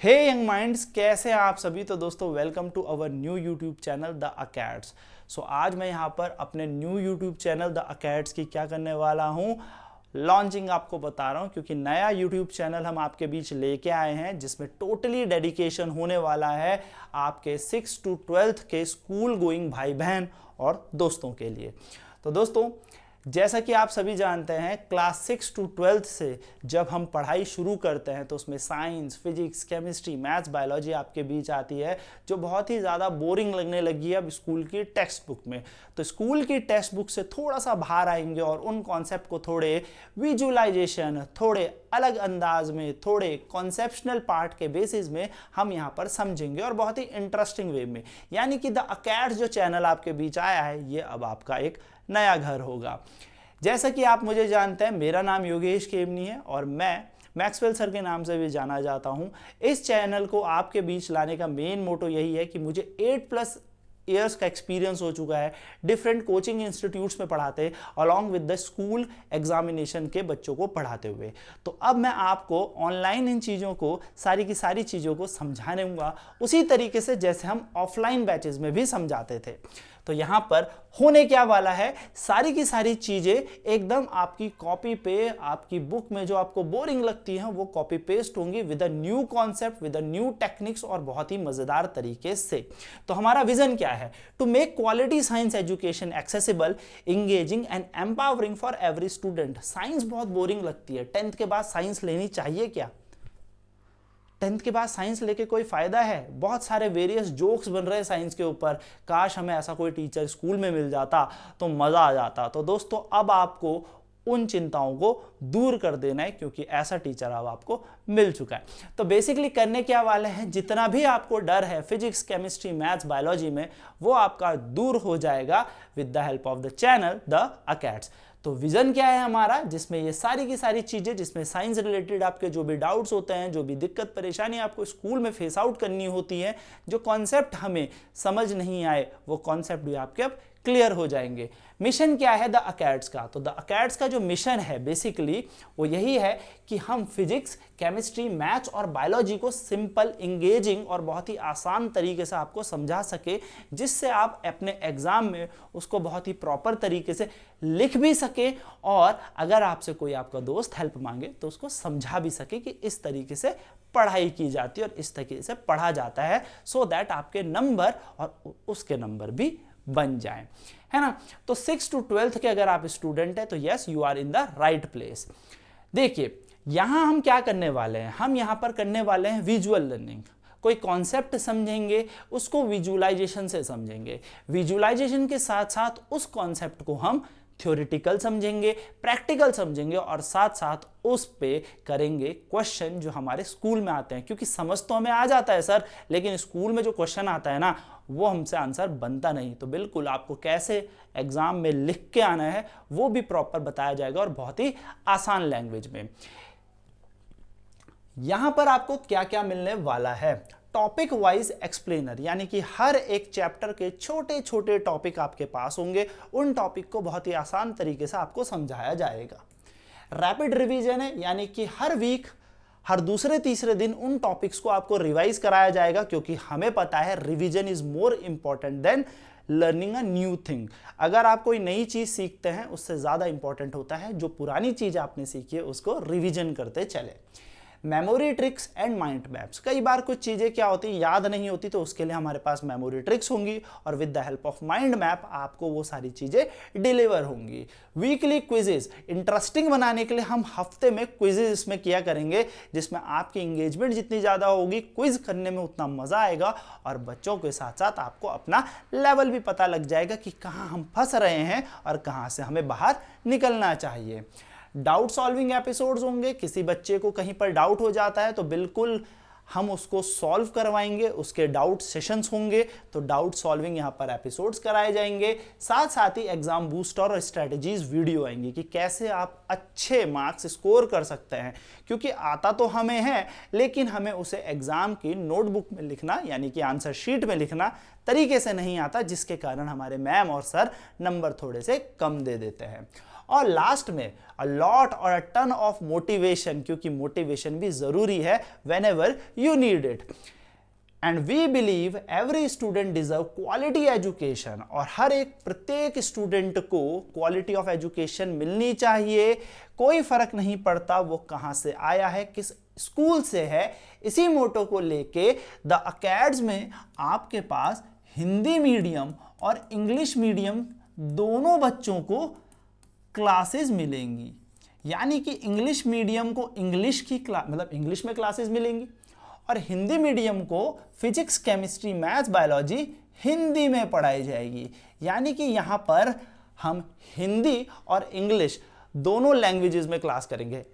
हे young minds, कैसे हैं आप सभी। तो दोस्तों welcome to our new YouTube channel the Acads. So आज मैं यहाँ पर अपने new YouTube channel the Acads की क्या करने वाला हूँ, लॉन्चिंग आपको बता रहा हूँ, क्योंकि नया यूट्यूब चैनल हम आपके बीच लेके आए हैं जिसमें टोटली डेडिकेशन होने वाला है आपके 6 to 12th के स्कूल गोइंग भाई बहन और दोस्तों के लिए। तो दोस्तों जैसा कि आप सभी जानते हैं, क्लास 6 to 12th से जब हम पढ़ाई शुरू करते हैं तो उसमें science, physics, chemistry, maths, biology आपके बीच आती है जो बहुत ही ज़्यादा बोरिंग लगने लगी है अब स्कूल की टेक्स्ट बुक में। तो स्कूल की टेक्स्ट बुक से थोड़ा सा बाहर आएंगे और उन कॉन्सेप्ट को थोड़े विजुअलाइजेशन, थोड़े अलग अंदाज में, थोड़े कॉन्सेप्शनल पार्ट के बेसिस में हम यहाँ पर समझेंगे और बहुत ही इंटरेस्टिंग वे में। यानी कि द अकेड्स जो चैनल आपके बीच आया है ये अब आपका एक नया घर होगा। जैसा कि आप मुझे जानते हैं, मेरा नाम योगेश केमनी है और मैं मैक्सवेल सर के नाम से भी जाना जाता हूं। इस चैनल को आपके बीच लाने का मेन मोटो यही है कि मुझे 8+ ईयर्स का एक्सपीरियंस हो चुका है डिफरेंट कोचिंग इंस्टीट्यूट्स में पढ़ाते along with the school examination के बच्चों को पढ़ाते हुए। तो अब मैं आपको ऑनलाइन इन चीज़ों को, सारी की सारी चीज़ों को समझाने दूंगा उसी तरीके से जैसे हम ऑफलाइन बैचेस में भी समझाते थे। तो यहाँ पर होने क्या वाला है, सारी की सारी चीज़ें एकदम आपकी कॉपी पे, आपकी बुक में जो आपको बोरिंग लगती हैं वो कॉपी पेस्ट होंगी with a new concept, with a new techniques और बहुत ही मज़ेदार तरीके से। तो हमारा विजन क्या है? To make quality science education accessible, engaging and empowering for every student. Science बहुत बोरिंग लगती है, 10th के बाद साइंस लेनी चाहिए क्या? 10th के बाद साइंस लेके कोई फायदा है? बहुत सारे वेरियस जोक्स बन रहे हैं साइंस के ऊपर, काश हमें ऐसा कोई टीचर स्कूल में मिल जाता तो मज़ा आ जाता। तो दोस्तों अब आपको उन चिंताओं को दूर कर देना है क्योंकि ऐसा टीचर अब आपको मिल चुका है। तो बेसिकली करने क्या वाले हैं, जितना भी आपको डर है फिजिक्स, केमिस्ट्री, मैथ्स, बायोलॉजी में, वो आपका दूर हो जाएगा with the help of the channel the Acads. तो विजन क्या है हमारा, जिसमें ये सारी की सारी चीज़ें, जिसमें साइंस रिलेटेड आपके जो भी डाउट्स होते हैं, जो भी दिक्कत परेशानी आपको स्कूल में फेस आउट करनी होती है, जो कॉन्सेप्ट हमें समझ नहीं आए वो कॉन्सेप्ट भी आपके अब क्लियर हो जाएंगे। मिशन क्या है द अकेड्स का? तो द अकेड्स का जो मिशन है बेसिकली वो यही है कि हम फिजिक्स, केमिस्ट्री, मैथ्स और बायोलॉजी को सिंपल, इंगेजिंग और बहुत ही आसान तरीके से आपको समझा सके, जिससे आप अपने एग्जाम में उसको बहुत ही प्रॉपर तरीके से लिख भी सके और अगर आपसे कोई आपका दोस्त हेल्प मांगे तो उसको समझा भी सके कि इस तरीके से पढ़ाई की जाती है और इस तरीके से पढ़ा जाता है, सो दैट आपके नंबर और उसके नंबर भी बन जाए, है ना। तो 6 to 12th के अगर आप स्टूडेंट हैं तो yes, you are in the right place. देखिए यहां हम क्या करने वाले हैं, हम यहां पर करने वाले हैं विजुअल लर्निंग। कोई कॉन्सेप्ट समझेंगे, उसको विजुअलाइजेशन से समझेंगे, विजुअलाइजेशन के साथ साथ उस कॉन्सेप्ट को हम थ्योरेटिकल समझेंगे, प्रैक्टिकल समझेंगे और साथ साथ उस पे करेंगे क्वेश्चन जो हमारे स्कूल में आते हैं। क्योंकि समझ तो हमें आ जाता है सर, लेकिन स्कूल में जो क्वेश्चन आता है ना वो हमसे आंसर बनता नहीं। तो बिल्कुल आपको कैसे एग्जाम में लिख के आना है वो भी प्रॉपर बताया जाएगा और बहुत ही आसान लैंग्वेज में। यहां पर आपको क्या क्या मिलने वाला है, टॉपिक वाइज एक्सप्लेनर, यानी कि हर एक चैप्टर के छोटे छोटे टॉपिक आपके पास होंगे, उन टॉपिक को बहुत ही आसान तरीके से आपको समझाया जाएगा। रैपिड रिवीजन है, यानी कि हर वीक, हर दूसरे तीसरे दिन उन टॉपिक्स को आपको रिवाइज कराया जाएगा, क्योंकि हमें पता है revision is more important than learning a new thing. अगर आप कोई नई चीज सीखते हैं उससे ज्यादा इंपॉर्टेंट होता है जो पुरानी चीज आपने सीखी है उसको रिवीजन करते चले। Memory tricks and mind maps, कई बार कुछ चीज़ें क्या होती याद नहीं होती तो उसके लिए हमारे पास मेमोरी ट्रिक्स होंगी और with the help of mind map आपको वो सारी चीज़ें डिलीवर होंगी। वीकली क्विजेज, इंटरेस्टिंग बनाने के लिए हम हफ्ते में क्विजेज इसमें किया करेंगे, जिसमें आपकी इंगेजमेंट जितनी ज़्यादा होगी क्विज करने में उतना मज़ा आएगा और बच्चों के साथ साथ आपको अपना लेवल भी पता लग जाएगा कि कहाँ हम फंस रहे हैं और कहाँ से हमें बाहर निकलना चाहिए। डाउट सॉल्विंग एपिसोड्स होंगे, किसी बच्चे को कहीं पर डाउट हो जाता है तो बिल्कुल हम उसको सॉल्व करवाएंगे, उसके डाउट सेशंस होंगे, तो डाउट सॉल्विंग यहाँ पर एपिसोड्स कराए जाएंगे। साथ साथ ही एग्जाम बूस्टर और स्ट्रेटजीज वीडियो आएंगी कि कैसे आप अच्छे मार्क्स स्कोर कर सकते हैं, क्योंकि आता तो हमें है लेकिन हमें उसे एग्जाम की नोटबुक में लिखना, यानी कि आंसर शीट में लिखना तरीके से नहीं आता, जिसके कारण हमारे मैम और सर नंबर थोड़े से कम दे देते हैं। और लास्ट में अ लॉट और अ टन ऑफ मोटिवेशन, क्योंकि मोटिवेशन भी जरूरी है whenever you need it. And we believe every student deserve quality education, और हर एक प्रत्येक स्टूडेंट को क्वालिटी ऑफ एजुकेशन मिलनी चाहिए। कोई फर्क नहीं पड़ता वो कहां से आया है, किस स्कूल से है। इसी मोटो को लेके द अकेड्स में आपके पास हिंदी मीडियम और इंग्लिश मीडियम दोनों बच्चों को क्लासेस मिलेंगी। यानी कि इंग्लिश मीडियम को इंग्लिश की क्लास, मतलब इंग्लिश में क्लासेस मिलेंगी, और हिंदी मीडियम को physics, chemistry, maths, biology Hindi में पढ़ाई जाएगी। यानी कि यहाँ पर हम हिंदी और इंग्लिश दोनों लैंग्वेजेस में क्लास करेंगे,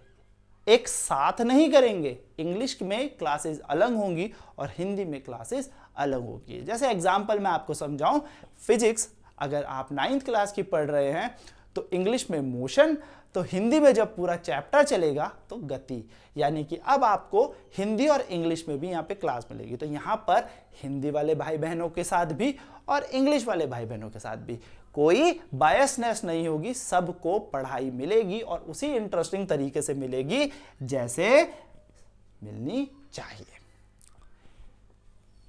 एक साथ नहीं करेंगे। इंग्लिश में क्लासेस अलग होंगी और हिंदी में क्लासेस अलग होगी। जैसे एग्जांपल मैं आपको समझाऊं, फिजिक्स अगर आप 9th क्लास की पढ़ रहे हैं तो इंग्लिश में मोशन, तो हिंदी में जब पूरा चैप्टर चलेगा तो गति। यानी कि अब आपको हिंदी और इंग्लिश में भी यहाँ पे क्लास मिलेगी। तो यहाँ पर हिंदी वाले भाई बहनों के साथ भी और इंग्लिश वाले भाई बहनों के साथ भी कोई बायसनेस नहीं होगी, सबको पढ़ाई मिलेगी और उसी इंटरेस्टिंग तरीके से मिलेगी जैसे मिलनी चाहिए।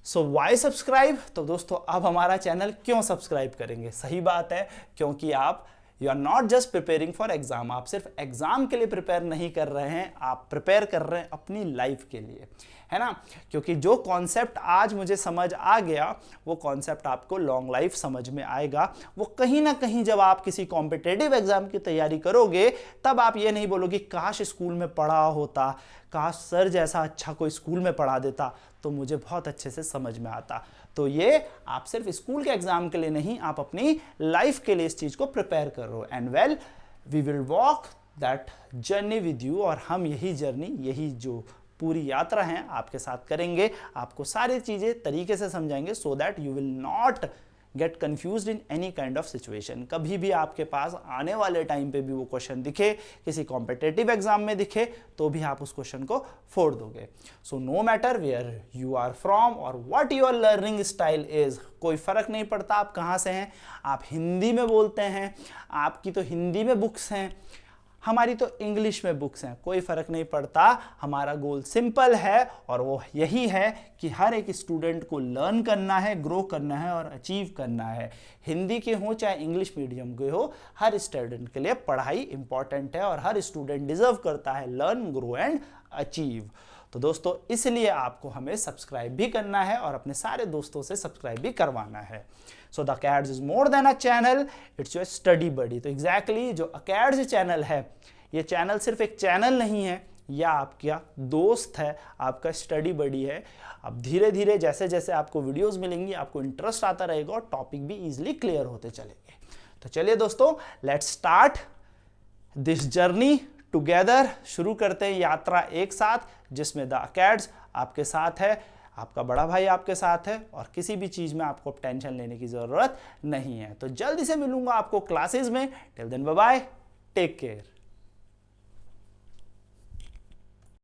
सो वाई सब्सक्राइब? तो दोस्तों अब हमारा चैनल क्यों सब्सक्राइब करेंगे? सही बात है, क्योंकि आप you are not just preparing for exam. आप सिर्फ एग्जाम के लिए प्रिपेयर नहीं कर रहे हैं, आप प्रिपेयर कर रहे हैं अपनी लाइफ के लिए, है ना। क्योंकि जो कॉन्सेप्ट आज मुझे समझ आ गया वो कॉन्सेप्ट आपको लॉन्ग लाइफ समझ में आएगा। वो कहीं ना कहीं जब आप किसी कॉम्पिटेटिव एग्जाम की तैयारी करोगे तब आप ये नहीं बोलोगे काश स्कूल में पढ़ा होता, काश सर जैसा अच्छा कोई स्कूल में पढ़ा देता तो मुझे बहुत अच्छे से समझ में आता। तो ये आप सिर्फ स्कूल के एग्जाम के लिए नहीं, आप अपनी लाइफ के लिए इस चीज को प्रिपेयर कर रहे हो। And well, we will walk that journey with you, और हम यही जर्नी, यही जो पूरी यात्रा है आपके साथ करेंगे। आपको सारी चीजें तरीके से समझाएंगे so that you will not gate confused in any kind of situation. कभी भी आपके पास आने वाले टाइम पे भी वो क्वेश्चन दिखे, किसी कॉम्पिटेटिव एग्जाम में दिखे, तो भी आप उस क्वेश्चन को फोड़ दोगे। So no matter where you are from और what your learning style is, कोई फर्क नहीं पड़ता आप कहाँ से हैं। आप हिंदी में बोलते हैं, आपकी तो हिंदी में बुक्स हैं, हमारी तो इंग्लिश में बुक्स हैं, कोई फर्क नहीं पड़ता। हमारा गोल सिंपल है और वो यही है कि हर एक स्टूडेंट को लर्न करना है, ग्रो करना है और अचीव करना है। हिंदी के हो चाहे इंग्लिश मीडियम के हो, हर स्टूडेंट के लिए पढ़ाई इंपॉर्टेंट है और हर स्टूडेंट डिजर्व करता है लर्न, ग्रो एंड अचीव। तो दोस्तों इसलिए आपको हमें सब्सक्राइब भी करना है और अपने सारे दोस्तों से सब्सक्राइब भी करवाना है। So the Acads is more than a channel, it's your study buddy. तो एग्जैक्टली जो अकेड्स चैनल है, ये चैनल सिर्फ एक चैनल नहीं है, या आपका दोस्त है, आपका स्टडी बडी है। अब धीरे धीरे जैसे जैसे आपको वीडियोस मिलेंगी, आपको इंटरेस्ट आता रहेगा और टॉपिक भी इजीली क्लियर होते चलेंगे। तो चलिए दोस्तों, let's start this journey together. शुरू करते हैं यात्रा एक साथ, जिसमें द अकेड्स आपके साथ है, आपका बड़ा भाई आपके साथ है और किसी भी चीज में आपको टेंशन लेने की जरूरत नहीं है। तो जल्दी से मिलूंगा आपको क्लासेस में। Till then bye bye, take care.